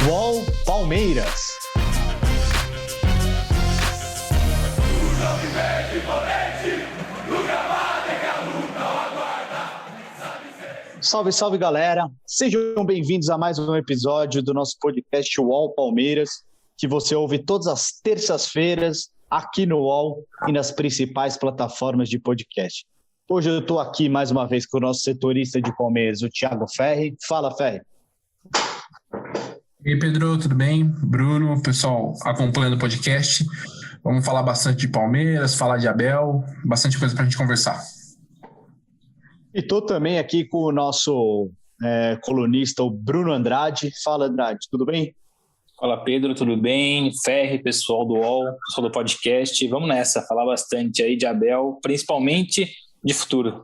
UOL Palmeiras. Salve, salve, galera! Sejam bem-vindos a mais um episódio do nosso podcast UOL Palmeiras, que você ouve todas as terças-feiras aqui no UOL e nas principais plataformas de podcast. Hoje eu estou aqui mais uma vez com o nosso setorista de Palmeiras, o Thiago Ferri. Fala, Ferri! E aí, Pedro, tudo bem? Bruno, pessoal acompanhando o podcast. Vamos falar bastante de Palmeiras, falar de Abel, bastante coisa para a gente conversar. E estou também aqui com o nosso colunista, o Bruno Andrade. Fala, Andrade, tudo bem? Fala, Pedro, tudo bem? Ferri, pessoal do UOL, pessoal do podcast. Vamos nessa, falar bastante aí de Abel, principalmente de futuro.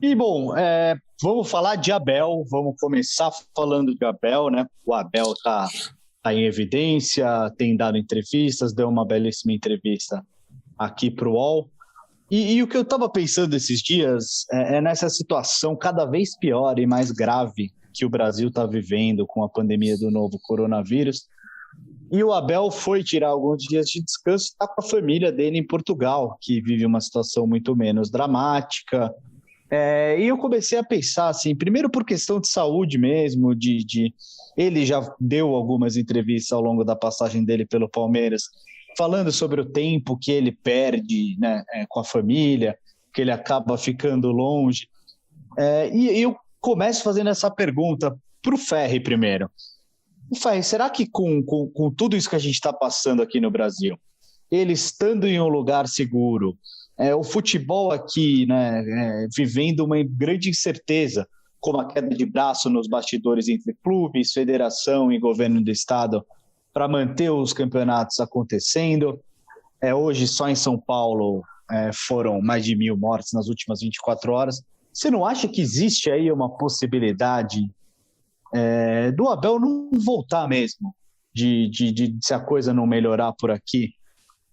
E, bom, vamos falar de Abel, vamos começar falando de Abel, né? O Abel tá em evidência, tem dado entrevistas, deu uma belíssima entrevista aqui para o UOL. E o que eu estava pensando esses dias é nessa situação cada vez pior e mais grave que o Brasil está vivendo com a pandemia do novo coronavírus. E o Abel foi tirar alguns dias de descanso e está com a família dele em Portugal, que vive uma situação muito menos dramática. E eu comecei a pensar, assim, primeiro por questão de saúde mesmo, ele já deu algumas entrevistas ao longo da passagem dele pelo Palmeiras, falando sobre o tempo que ele perde, né, com a família, que ele acaba ficando longe. E eu começo fazendo essa pergunta para o Ferri primeiro. Ferri, será que com tudo isso que a gente está passando aqui no Brasil, ele estando em um lugar seguro, o futebol aqui, né, vivendo uma grande incerteza, como a queda de braço nos bastidores entre clubes, federação e governo do estado, para manter os campeonatos acontecendo. Hoje, só em São Paulo, foram mais de 1.000 mortes nas últimas 24 horas. Você não acha que existe aí uma possibilidade do Abel não voltar mesmo, se a coisa não melhorar por aqui,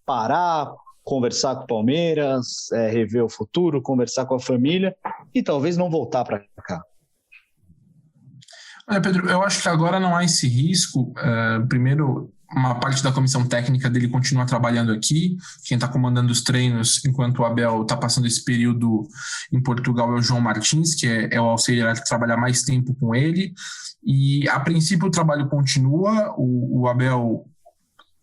parar, conversar com o Palmeiras, rever o futuro, conversar com a família e talvez não voltar para cá? Olha, Pedro, eu acho que agora não há esse risco. Primeiro, uma parte da comissão técnica dele continua trabalhando aqui. Quem está comandando os treinos enquanto o Abel está passando esse período em Portugal é o João Martins, que é o auxiliar que trabalha mais tempo com ele. E, a princípio, o trabalho continua. O Abel...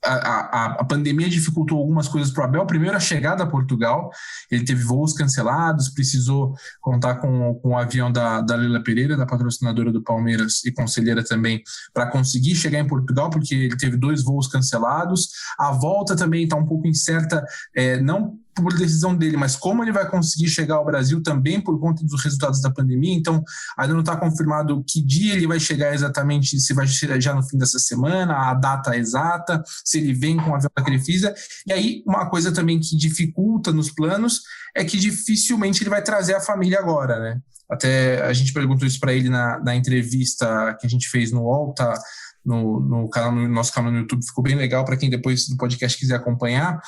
A pandemia dificultou algumas coisas para o Abel. Primeiro, a chegada a Portugal. Ele teve voos cancelados, precisou contar com o avião da Leila Pereira, da patrocinadora do Palmeiras e conselheira também, para conseguir chegar em Portugal, porque ele teve 2 voos cancelados. A volta também está um pouco incerta, não por decisão dele, mas como ele vai conseguir chegar ao Brasil também por conta dos resultados da pandemia. Então, ainda não está confirmado que dia ele vai chegar exatamente, se vai chegar já no fim dessa semana, a data exata, se ele vem com a avião da Crefisa. E aí, uma coisa também que dificulta nos planos é que dificilmente ele vai trazer a família agora, né? Até a gente perguntou isso para ele na entrevista que a gente fez no UOL, tá? No nosso canal no YouTube, ficou bem legal para quem depois do podcast quiser acompanhar.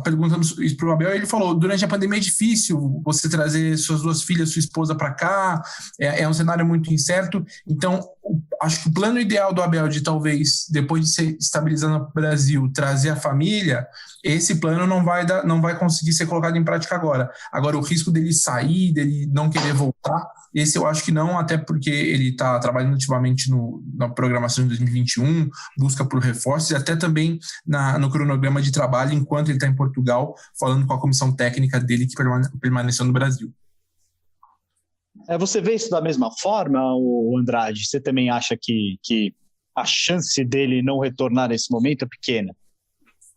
Perguntando isso para o Abel, ele falou: durante a pandemia é difícil você trazer suas 2 filhas, sua esposa para cá, é um cenário muito incerto. Então, acho que o plano ideal do Abel de talvez, depois de se estabilizar no Brasil, trazer a família, esse plano não vai conseguir ser colocado em prática agora. Agora, o risco dele sair, dele não querer voltar, esse eu acho que não, até porque ele está trabalhando ativamente na programação de 2021, busca por reforços, e até também no cronograma de trabalho enquanto ele está em Portugal, falando com a comissão técnica dele que permaneceu no Brasil. Você vê isso da mesma forma, o Andrade? Você também acha que a chance dele não retornar nesse momento é pequena?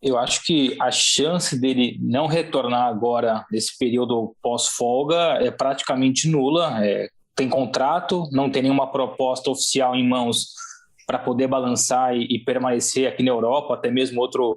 Eu acho que a chance dele não retornar agora, nesse período pós-folga, é praticamente nula. Tem contrato, não tem nenhuma proposta oficial em mãos para poder balançar e permanecer aqui na Europa, até mesmo outro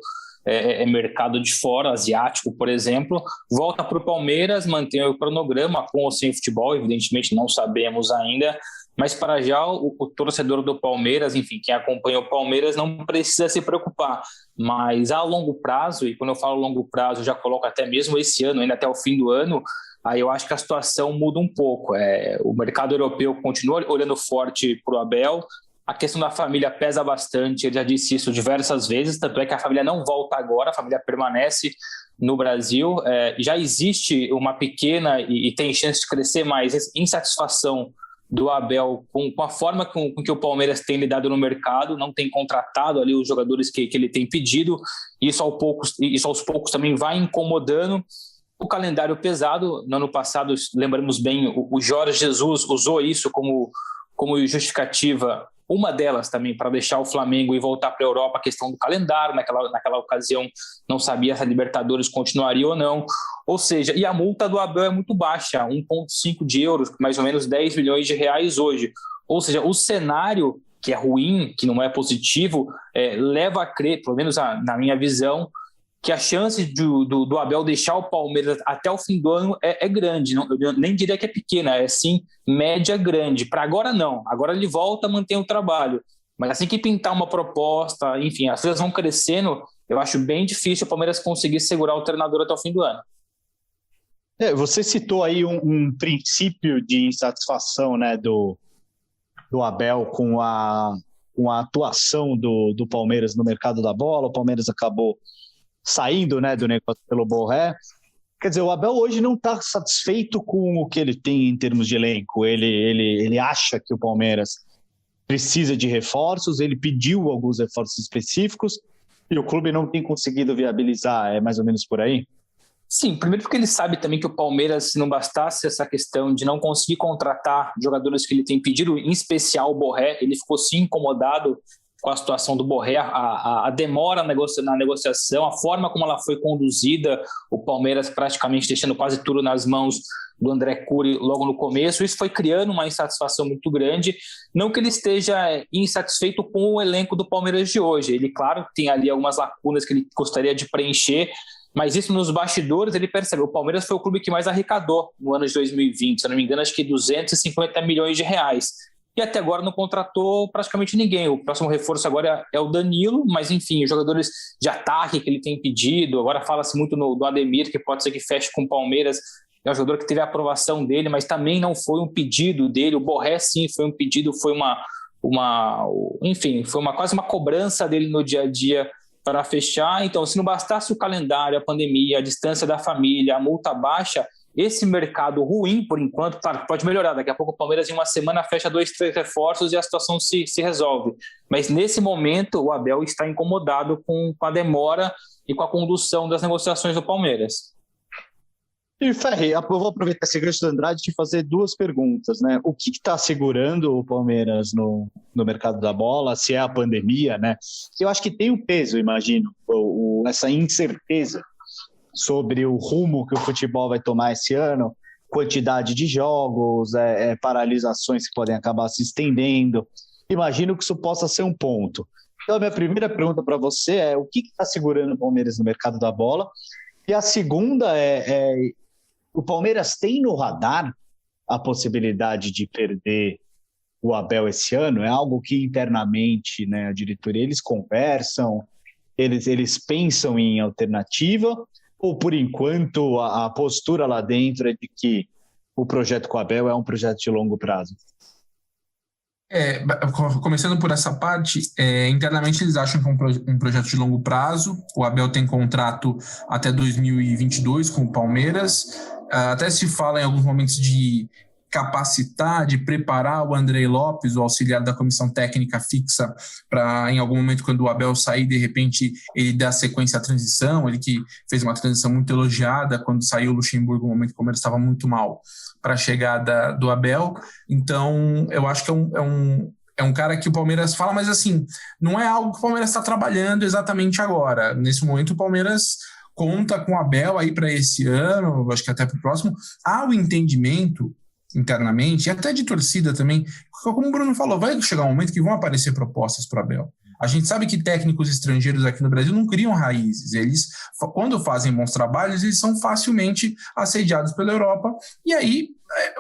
mercado de fora, asiático, por exemplo. Volta para o Palmeiras, mantém o cronograma com ou sem futebol, evidentemente não sabemos ainda, mas para já o torcedor do Palmeiras, enfim, quem acompanha o Palmeiras não precisa se preocupar, mas a longo prazo, e quando eu falo longo prazo, eu já coloco até mesmo esse ano, ainda até o fim do ano, aí eu acho que a situação muda um pouco. O mercado europeu continua olhando forte para o Abel, A questão da família pesa bastante, ele já disse isso diversas vezes, tanto é que a família não volta agora, a família permanece no Brasil. Já existe uma pequena, e tem chance de crescer mais, insatisfação do Abel com a forma com que o Palmeiras tem lidado no mercado, não tem contratado ali os jogadores que ele tem pedido, isso aos poucos também vai incomodando. O calendário pesado, no ano passado, lembramos bem, o Jorge Jesus usou isso como justificativa, uma delas também, para deixar o Flamengo e voltar para a Europa, a questão do calendário. Naquela ocasião não sabia se a Libertadores continuaria ou não. Ou seja, e a multa do Abel é muito baixa, 1,5 de euros, mais ou menos 10 milhões de reais hoje. Ou seja, o cenário, que é ruim, que não é positivo, leva a crer, pelo menos na minha visão, que a chance do Abel deixar o Palmeiras até o fim do ano é grande. Não, eu nem diria que é pequena, é sim média grande. Para agora não, agora ele volta, mantém o trabalho. Mas assim que pintar uma proposta, enfim, as coisas vão crescendo, eu acho bem difícil o Palmeiras conseguir segurar o treinador até o fim do ano. Você citou aí um princípio de insatisfação, né, do Abel com a atuação do Palmeiras no mercado da bola. O Palmeiras acabou saindo, né, do negócio pelo Borré. Quer dizer, o Abel hoje não está satisfeito com o que ele tem em termos de elenco. Ele acha que o Palmeiras precisa de reforços, ele pediu alguns reforços específicos e o clube não tem conseguido viabilizar. É mais ou menos por aí? Sim, primeiro porque ele sabe também que o Palmeiras, se não bastasse essa questão de não conseguir contratar jogadores que ele tem pedido, em especial o Borré, ele ficou sim incomodado com a situação do Borré, a demora na negociação, a forma como ela foi conduzida, o Palmeiras praticamente deixando quase tudo nas mãos do André Cury logo no começo. Isso foi criando uma insatisfação muito grande. Não que ele esteja insatisfeito com o elenco do Palmeiras de hoje. Ele, claro, tem ali algumas lacunas que ele gostaria de preencher, mas isso nos bastidores ele percebe. O Palmeiras foi o clube que mais arrecadou no ano de 2020, se eu não me engano, acho que 250 milhões de reais. E até agora não contratou praticamente ninguém. O próximo reforço agora é o Danilo, mas enfim, os jogadores de ataque que ele tem pedido, agora fala-se muito do Ademir, que pode ser que feche com o Palmeiras, é um jogador que teve a aprovação dele, mas também não foi um pedido dele. O Borré sim foi um pedido, foi quase uma cobrança dele no dia a dia para fechar. Então, se não bastasse o calendário, a pandemia, a distância da família, a multa baixa, esse mercado ruim, por enquanto, claro, pode melhorar. Daqui a pouco o Palmeiras, em uma semana, fecha 2, 3 reforços e a situação se resolve. Mas, nesse momento, o Abel está incomodado com a demora e com a condução das negociações do Palmeiras. E, Ferri, eu vou aproveitar esse gancho do Andrade e te fazer duas perguntas, né? O que está segurando o Palmeiras no mercado da bola? Se é a pandemia, né? Eu acho que tem um peso, imagino, essa incerteza sobre o rumo que o futebol vai tomar esse ano, quantidade de jogos, paralisações que podem acabar se estendendo. Imagino que isso possa ser um ponto. Então, a minha primeira pergunta para você é: o que está segurando o Palmeiras no mercado da bola? E a segunda o Palmeiras tem no radar a possibilidade de perder o Abel esse ano? É algo que internamente, né, a diretoria, eles conversam, eles pensam em alternativa? Ou, por enquanto, a postura lá dentro é de que o projeto com o Abel é um projeto de longo prazo? Começando por essa parte, internamente eles acham que é um projeto de longo prazo. O Abel tem contrato até 2022 com o Palmeiras. Até se fala em alguns momentos de capacitar, de preparar o Andrei Lopes, o auxiliar da comissão técnica fixa, para em algum momento, quando o Abel sair, de repente ele dar sequência à transição. Ele que fez uma transição muito elogiada quando saiu o Luxemburgo, no momento que o Palmeiras estava muito mal, para a chegada do Abel. Então eu acho que é um cara que o Palmeiras fala, mas assim, não é algo que o Palmeiras está trabalhando exatamente agora. Nesse momento o Palmeiras conta com o Abel aí para esse ano, acho que até para o próximo. Há o entendimento internamente, e até de torcida também, como o Bruno falou, vai chegar um momento que vão aparecer propostas para o Abel. A gente sabe que técnicos estrangeiros aqui no Brasil não criam raízes. Eles, quando fazem bons trabalhos, eles são facilmente assediados pela Europa, e aí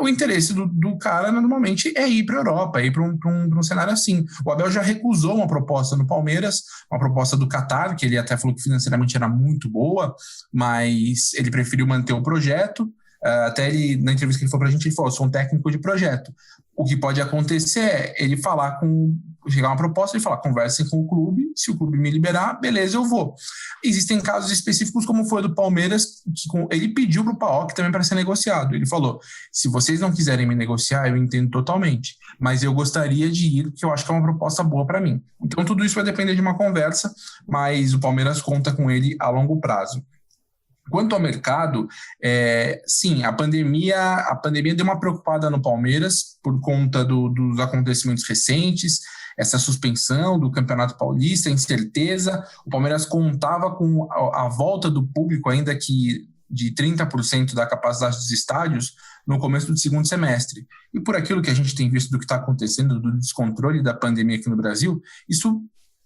o interesse do cara normalmente é ir para a Europa, é ir para um cenário assim. O Abel já recusou uma proposta no Palmeiras, uma proposta do Qatar, que ele até falou que financeiramente era muito boa, mas ele preferiu manter o projeto. Até ele, na entrevista que ele falou pra gente, ele falou: eu sou um técnico de projeto. O que pode acontecer é ele falar com chegar uma proposta e falar, conversem com o clube, se o clube me liberar, beleza, eu vou. Existem casos específicos, como foi do Palmeiras, que ele pediu para o PAOK também para ser negociado. Ele falou, se vocês não quiserem me negociar, eu entendo totalmente, mas eu gostaria de ir, porque eu acho que é uma proposta boa para mim. Então, tudo isso vai depender de uma conversa, mas o Palmeiras conta com ele a longo prazo. Quanto ao mercado, sim, a pandemia deu uma preocupada no Palmeiras por conta dos acontecimentos recentes, essa suspensão do Campeonato Paulista, incerteza. O Palmeiras contava com a volta do público, ainda que de 30% da capacidade dos estádios, no começo do segundo semestre. E por aquilo que a gente tem visto do que está acontecendo, do descontrole da pandemia aqui no Brasil, isso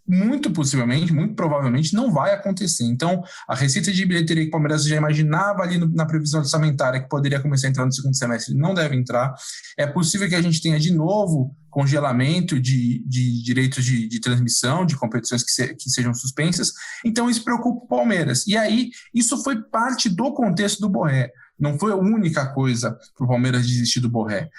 muito possivelmente, muito provavelmente não vai acontecer. Então, a receita de bilheteria que o Palmeiras já imaginava ali na previsão orçamentária que poderia começar a entrar no segundo semestre não deve entrar. É possível que a gente tenha de novo congelamento de direitos de transmissão, de competições que sejam suspensas. Então, isso preocupa o Palmeiras. E aí, isso foi parte do contexto do Borré. Não foi a única coisa para o Palmeiras desistir do Borré.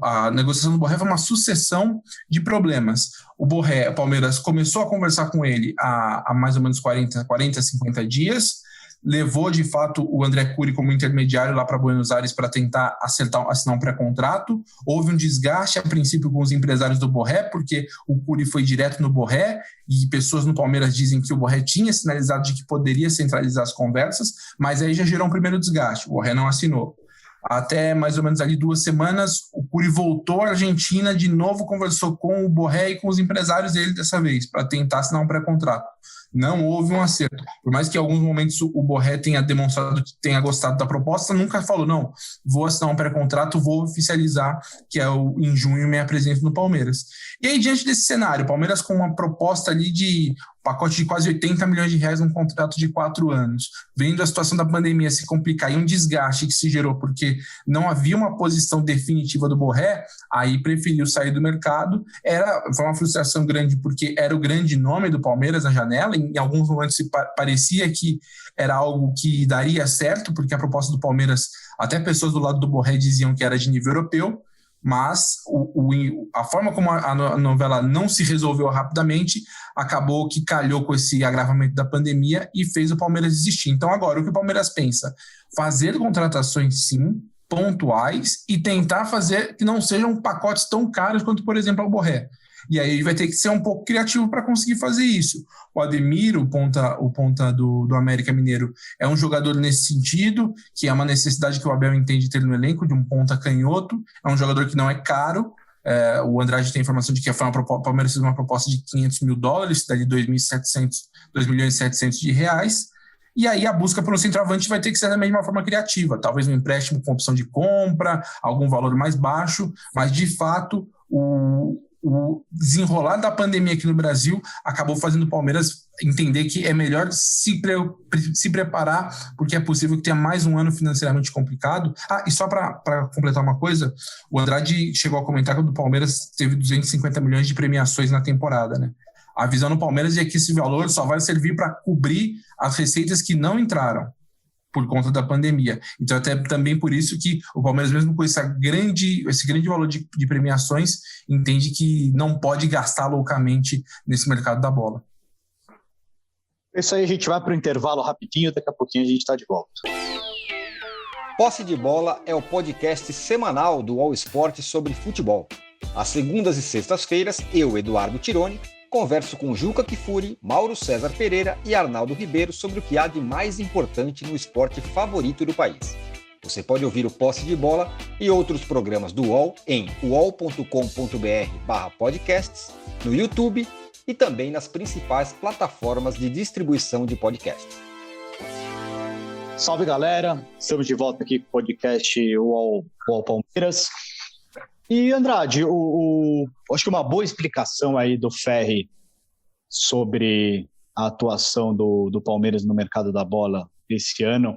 A negociação do Borré foi uma sucessão de problemas. O Palmeiras começou a conversar com ele há mais ou menos 40, 50 dias, levou de fato o André Cury como intermediário lá para Buenos Aires para tentar assinar um pré-contrato. Houve um desgaste a princípio com os empresários do Borré, porque o Cury foi direto no Borré e pessoas no Palmeiras dizem que o Borré tinha sinalizado de que poderia centralizar as conversas, mas aí já gerou um primeiro desgaste, o Borré não assinou. Até mais ou menos ali 2 semanas, o Cury voltou à Argentina, de novo conversou com o Borré e com os empresários dele dessa vez, para tentar assinar um pré-contrato. Não houve um acerto. Por mais que em alguns momentos o Borré tenha demonstrado que tenha gostado da proposta, nunca falou, não, vou assinar um pré-contrato, vou oficializar que em junho me apresento no Palmeiras. E aí, diante desse cenário, o Palmeiras com uma proposta ali de pacote de quase 80 milhões de reais num contrato de 4 anos, vendo a situação da pandemia se complicar e um desgaste que se gerou porque não havia uma posição definitiva do Borré, aí preferiu sair do mercado. Foi uma frustração grande porque era o grande nome do Palmeiras na janela, em alguns momentos parecia que era algo que daria certo, porque a proposta do Palmeiras, até pessoas do lado do Borré diziam que era de nível europeu, mas a forma como a novela não se resolveu rapidamente acabou que calhou com esse agravamento da pandemia e fez o Palmeiras desistir. Então agora, o que o Palmeiras pensa? Fazer contratações, sim, pontuais, e tentar fazer que não sejam pacotes tão caros quanto, por exemplo, o Borré. E aí vai ter que ser um pouco criativo para conseguir fazer isso. O Ademir, o ponta do América Mineiro, é um jogador nesse sentido, que é uma necessidade que o Abel entende ter no elenco, de um ponta canhoto. É um jogador que não é caro. O Andrade tem informação de que o Palmeiras fez uma proposta de $500 mil, daí 2.700 de reais. E aí a busca por um centroavante vai ter que ser da mesma forma criativa. Talvez um empréstimo com opção de compra, algum valor mais baixo, mas de fato o desenrolar da pandemia aqui no Brasil acabou fazendo o Palmeiras entender que é melhor se preparar, porque é possível que tenha mais um ano financeiramente complicado. E só para completar uma coisa, o Andrade chegou a comentar que o Palmeiras teve 250 milhões de premiações na temporada, né? A visão do Palmeiras é que esse valor só vai servir para cobrir as receitas que não entraram por conta da pandemia. Então, até também por isso que o Palmeiras, mesmo com esse grande valor de premiações, entende que não pode gastar loucamente nesse mercado da bola. Isso aí, a gente vai para o intervalo rapidinho, daqui a pouquinho a gente está de volta. Posse de Bola é o podcast semanal do All Sport sobre futebol. Às segundas e sextas-feiras, eu, Eduardo Tironi, converso com Juca Kfouri, Mauro César Pereira e Arnaldo Ribeiro sobre o que há de mais importante no esporte favorito do país. Você pode ouvir o Posse de Bola e outros programas do UOL em uol.com.br/podcasts, no YouTube e também nas principais plataformas de distribuição de podcasts. Salve, galera! Estamos de volta aqui com o podcast UOL Palmeiras. E, Andrade, acho que uma boa explicação aí do Ferri sobre a atuação do Palmeiras no mercado da bola esse ano,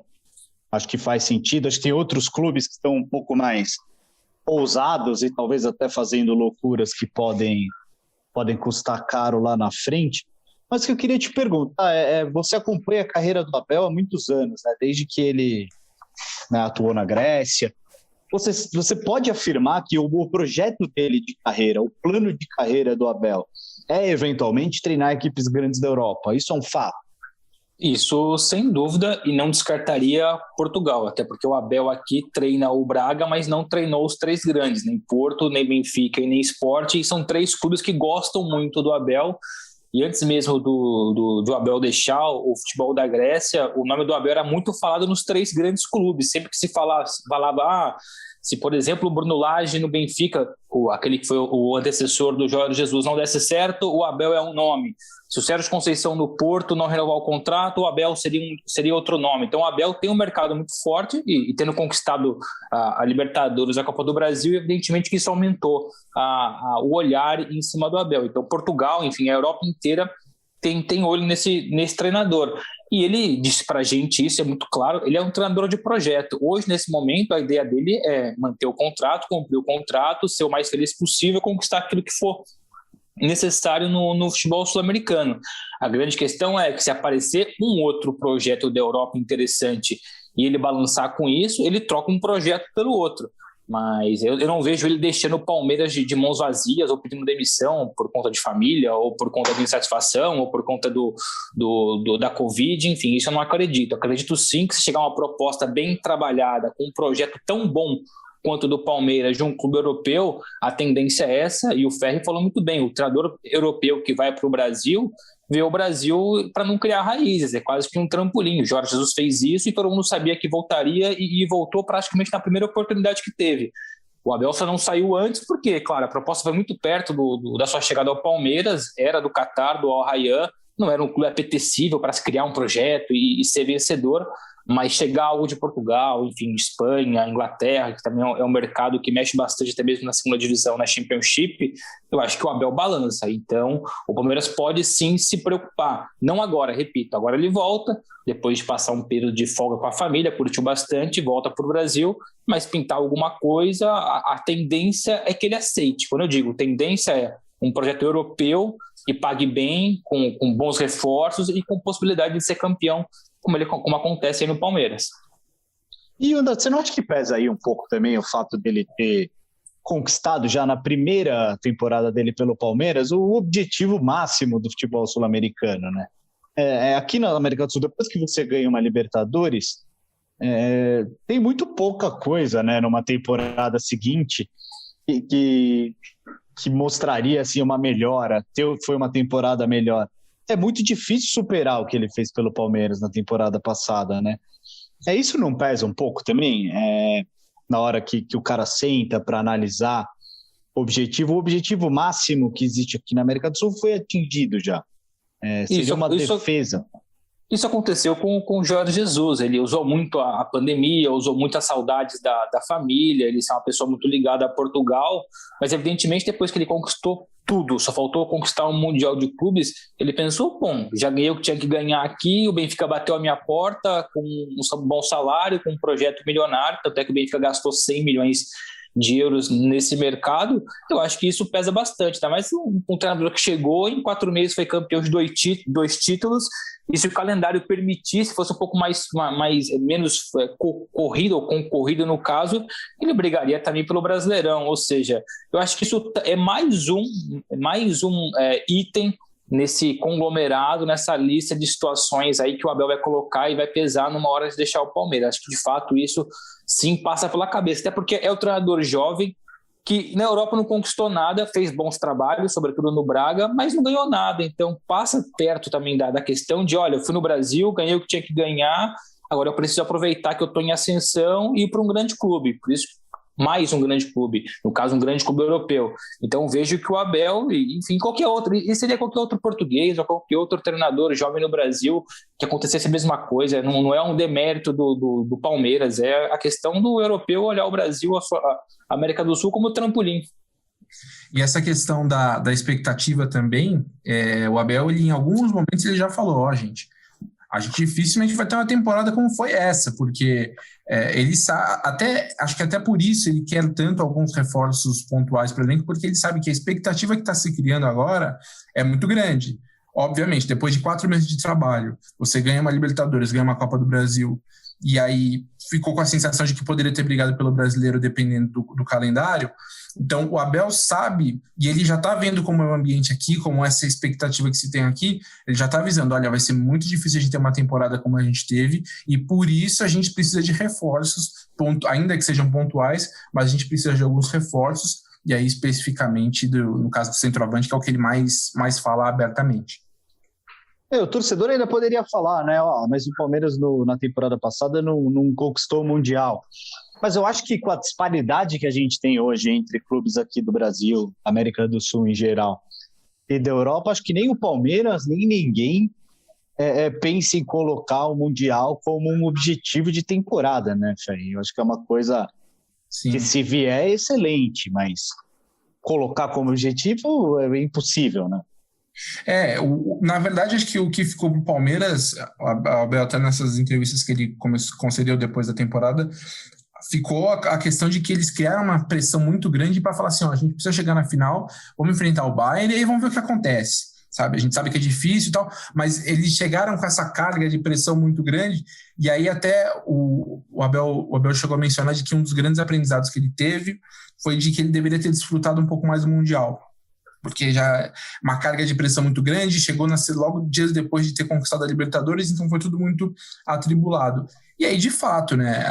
acho que faz sentido. Acho que tem outros clubes que estão um pouco mais ousados e talvez até fazendo loucuras que podem custar caro lá na frente. Mas o que eu queria te perguntar você acompanha a carreira do Abel há muitos anos, né? Desde que ele atuou na Grécia. você pode afirmar que o projeto dele de carreira, o plano de carreira do Abel, é eventualmente treinar equipes grandes da Europa? Isso é um fato? Isso, sem dúvida, e não descartaria Portugal, até porque o Abel aqui treina o Braga, mas não treinou os 3 grandes, nem Porto, nem Benfica e nem Sport, e são 3 clubes que gostam muito do Abel. E antes mesmo do Abel deixar o futebol da Grécia, o nome do Abel era muito falado nos 3 grandes clubes. Sempre que se falava, se por exemplo o Bruno Lage no Benfica, aquele que foi o antecessor do Jorge Jesus, não desse certo, o Abel é um nome. Se o Sérgio Conceição no Porto não renovar o contrato, o Abel seria outro nome. Então o Abel tem um mercado muito forte e tendo conquistado a Libertadores, a Copa do Brasil, evidentemente que isso aumentou o olhar em cima do Abel. Então Portugal, enfim, a Europa inteira tem olho nesse treinador. E ele disse pra gente, isso é muito claro, ele é um treinador de projeto. Hoje, nesse momento, a ideia dele é manter o contrato, cumprir o contrato, ser o mais feliz possível, conquistar aquilo que for necessário no futebol sul-americano. A grande questão é que se aparecer um outro projeto da Europa interessante e ele balançar com isso, ele troca um projeto pelo outro. Mas eu não vejo ele deixando o Palmeiras de mãos vazias ou pedindo demissão por conta de família ou por conta de insatisfação ou por conta da Covid, enfim, isso eu não acredito. Acredito sim que se chegar uma proposta bem trabalhada, com um projeto tão bom quanto do Palmeiras de um clube europeu, a tendência é essa, e o Ferri falou muito bem, o treinador europeu que vai para o Brasil, vê o Brasil para não criar raízes, é quase que um trampolim. O Jorge Jesus fez isso e todo mundo sabia que voltaria e voltou praticamente na primeira oportunidade que teve. O Abel só não saiu antes porque, claro, a proposta foi muito perto da sua chegada ao Palmeiras, era do Qatar, do Al Rayyan, não era um clube apetecível para se criar um projeto e ser vencedor, mas chegar algo de Portugal, enfim, Espanha, Inglaterra, que também é um mercado que mexe bastante até mesmo na segunda divisão, na Championship, eu acho que o Abel balança. Então, o Palmeiras pode sim se preocupar. Não agora, repito, agora ele volta, depois de passar um período de folga com a família, curtiu bastante, volta para o Brasil, mas pintar alguma coisa, a tendência é que ele aceite. Quando eu digo tendência é um projeto europeu que pague bem, com bons reforços e com possibilidade de ser campeão, como acontece aí no Palmeiras. E você não acha que pesa aí um pouco também o fato dele ter conquistado já na primeira temporada dele pelo Palmeiras o objetivo máximo do futebol sul-americano, né? Aqui na América do Sul, depois que você ganha uma Libertadores, tem muito pouca coisa, né, numa temporada seguinte que mostraria assim, uma melhora, foi uma temporada melhor. É muito difícil superar o que ele fez pelo Palmeiras na temporada passada, né? Isso não pesa um pouco também? Na hora que o cara senta para analisar o objetivo máximo que existe aqui na América do Sul foi atingido já. Seria uma defesa. Isso aconteceu com o Jorge Jesus. Ele usou muito a pandemia, usou muitas saudades da família, ele é uma pessoa muito ligada a Portugal, mas evidentemente depois que ele conquistou tudo, só faltou conquistar um Mundial de Clubes, ele pensou, bom, já ganhei o que tinha que ganhar aqui, o Benfica bateu a minha porta com um bom salário, com um projeto milionário, tanto é que o Benfica gastou 100 milhões de euros nesse mercado. Eu acho que isso pesa bastante, tá? Mas um treinador que chegou, em 4 meses foi campeão de 2 títulos, e se o calendário permitisse, fosse um pouco menos corrido ou concorrido no caso, ele brigaria também pelo Brasileirão. Ou seja, eu acho que isso é mais um item nesse conglomerado, nessa lista de situações aí que o Abel vai colocar e vai pesar numa hora de deixar o Palmeiras. Acho que de fato isso sim passa pela cabeça, até porque é o treinador jovem que na Europa não conquistou nada, fez bons trabalhos, sobretudo no Braga, mas não ganhou nada. Então passa perto também da questão de, olha, eu fui no Brasil, ganhei o que tinha que ganhar, agora eu preciso aproveitar que eu estou em ascensão e ir para um grande clube. Por isso, mais um grande clube, no caso um grande clube europeu. Então vejo que o Abel, enfim, qualquer outro, e seria qualquer outro português ou qualquer outro treinador jovem no Brasil que acontecesse a mesma coisa, não é um demérito do Palmeiras, é a questão do europeu olhar o Brasil, a América do Sul como trampolim. E essa questão da expectativa também, o Abel, em alguns momentos ele já falou, gente, a gente dificilmente vai ter uma temporada como foi essa, porque ele sabe, acho que até por isso ele quer tanto alguns reforços pontuais para o elenco, porque ele sabe que a expectativa que está se criando agora é muito grande. Obviamente, depois de 4 meses de trabalho, você ganha uma Libertadores, ganha uma Copa do Brasil, e aí ficou com a sensação de que poderia ter brigado pelo brasileiro dependendo do calendário. Então, o Abel sabe, e ele já está vendo como é o ambiente aqui, como essa expectativa que se tem aqui, ele já está avisando, olha, vai ser muito difícil a gente ter uma temporada como a gente teve, e por isso a gente precisa de reforços, ainda que sejam pontuais, mas a gente precisa de alguns reforços, e aí especificamente, no caso do centroavante, que é o que ele mais fala abertamente. O torcedor ainda poderia falar, né? Mas o Palmeiras na temporada passada não conquistou o Mundial. Mas eu acho que com a disparidade que a gente tem hoje entre clubes aqui do Brasil, América do Sul em geral, e da Europa, acho que nem o Palmeiras, nem ninguém pensa em colocar o Mundial como um objetivo de temporada, né, Ferri? Eu acho que é uma coisa Sim. que se vier é excelente, mas colocar como objetivo é impossível, né? Na verdade, acho que o que ficou pro Palmeiras, a Abel até nessas entrevistas que ele concedeu depois da temporada, ficou a questão de que eles criaram uma pressão muito grande para falar assim, a gente precisa chegar na final, vamos enfrentar o Bayern e aí vamos ver o que acontece, sabe? A gente sabe que é difícil e tal, mas eles chegaram com essa carga de pressão muito grande, e aí até o Abel chegou a mencionar de que um dos grandes aprendizados que ele teve foi de que ele deveria ter desfrutado um pouco mais do Mundial, porque já uma carga de pressão muito grande, chegou logo dias depois de ter conquistado a Libertadores, então foi tudo muito atribulado. E aí, de fato, né,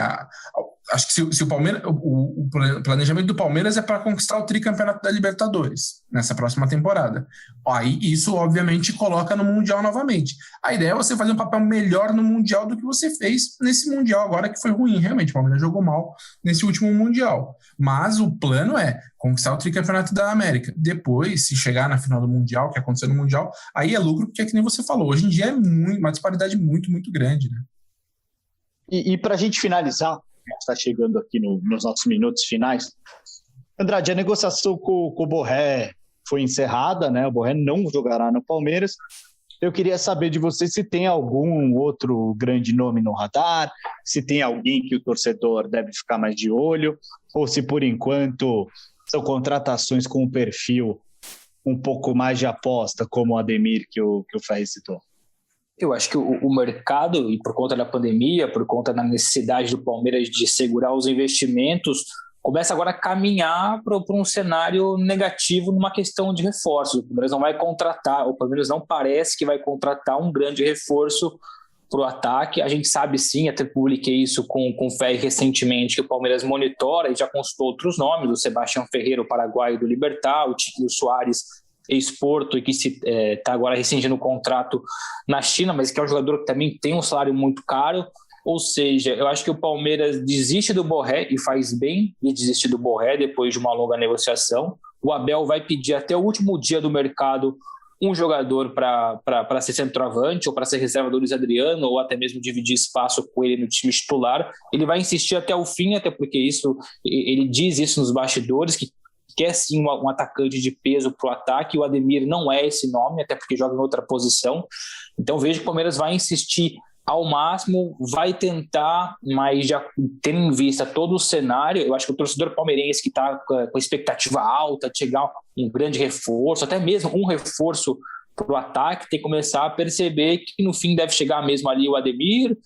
acho que se o Palmeiras, o planejamento do Palmeiras é para conquistar o tricampeonato da Libertadores nessa próxima temporada. Aí isso, obviamente, coloca no Mundial novamente. A ideia é você fazer um papel melhor no Mundial do que você fez nesse Mundial agora, que foi ruim. Realmente, o Palmeiras jogou mal nesse último Mundial. Mas o plano é conquistar o tricampeonato da América. Depois, se chegar na final do Mundial, que aconteceu no Mundial, aí é lucro, porque é que nem você falou. Hoje em dia é uma disparidade muito, muito grande, né? E para a gente finalizar, está chegando aqui nos nossos minutos finais, Andrade, a negociação com o Borré foi encerrada, né? O Borré não jogará no Palmeiras. Eu queria saber de você se tem algum outro grande nome no radar, se tem alguém que o torcedor deve ficar mais de olho, ou se por enquanto são contratações com um perfil um pouco mais de aposta, como o Ademir que o Ferri citou. Eu acho que o mercado, e por conta da pandemia, por conta da necessidade do Palmeiras de segurar os investimentos, começa agora a caminhar para um cenário negativo numa questão de reforço. O Palmeiras não vai contratar, o Palmeiras não parece que vai contratar um grande reforço para o ataque. A gente sabe sim, até publiquei isso com o Ferri recentemente, que o Palmeiras monitora e já consultou outros nomes, o Sebastião Ferreira, o paraguaio do Libertad, o Tiquinho Soares, ex-Porto, e que está agora rescindindo o contrato na China, mas que é um jogador que também tem um salário muito caro. Ou seja, eu acho que o Palmeiras desiste do Borré, e faz bem de desistir do Borré depois de uma longa negociação. O Abel vai pedir até o último dia do mercado um jogador para ser centroavante, ou para ser reserva do Luiz Adriano, ou até mesmo dividir espaço com ele no time titular. Ele vai insistir até o fim, até porque ele diz isso nos bastidores, que quer sim um atacante de peso para o ataque. O Ademir não é esse nome, até porque joga em outra posição. Então vejo que o Palmeiras vai insistir ao máximo, vai tentar, mas já tendo em vista todo o cenário, eu acho que o torcedor palmeirense que está com expectativa alta de chegar um grande reforço, até mesmo um reforço para o ataque, tem que começar a perceber que no fim deve chegar mesmo ali o Ademir,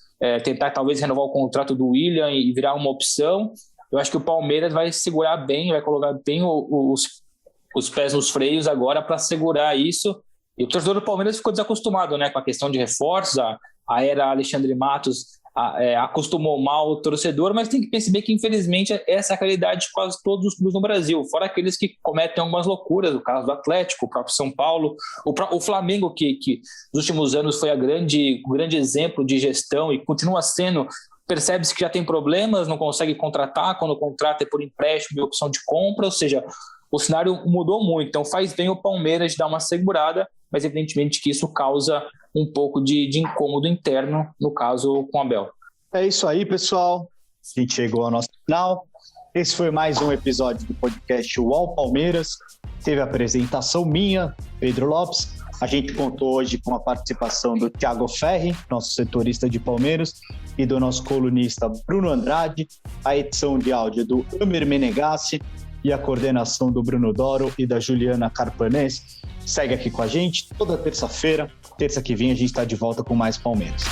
tentar talvez renovar o contrato do William e virar uma opção. Eu acho que o Palmeiras vai segurar bem, vai colocar bem os pés nos freios agora para segurar isso. E o torcedor do Palmeiras ficou desacostumado, né, com a questão de reforços. A era Alexandre Matos acostumou mal o torcedor, mas tem que perceber que, infelizmente, essa é a realidade de quase todos os clubes no Brasil, fora aqueles que cometem algumas loucuras, o caso do Atlético, o próprio São Paulo, o Flamengo, que nos últimos anos foi o grande exemplo de gestão e continua sendo. Percebe-se que já tem problemas, não consegue contratar, quando contrata é por empréstimo e opção de compra, ou seja, o cenário mudou muito. Então faz bem o Palmeiras dar uma segurada, mas evidentemente que isso causa um pouco de incômodo interno, no caso com o Abel. É isso aí, pessoal. A gente chegou ao nosso final. Esse foi mais um episódio do podcast UOL Palmeiras. Teve a apresentação minha, Pedro Lopes. A gente contou hoje com a participação do Thiago Ferri, nosso setorista de Palmeiras, e do nosso colunista Bruno Andrade, a edição de áudio do Amer Menegassi e a coordenação do Bruno Doro e da Juliana Carpanese. Segue aqui com a gente toda terça-feira. Terça que vem a gente está de volta com mais Palmeiras.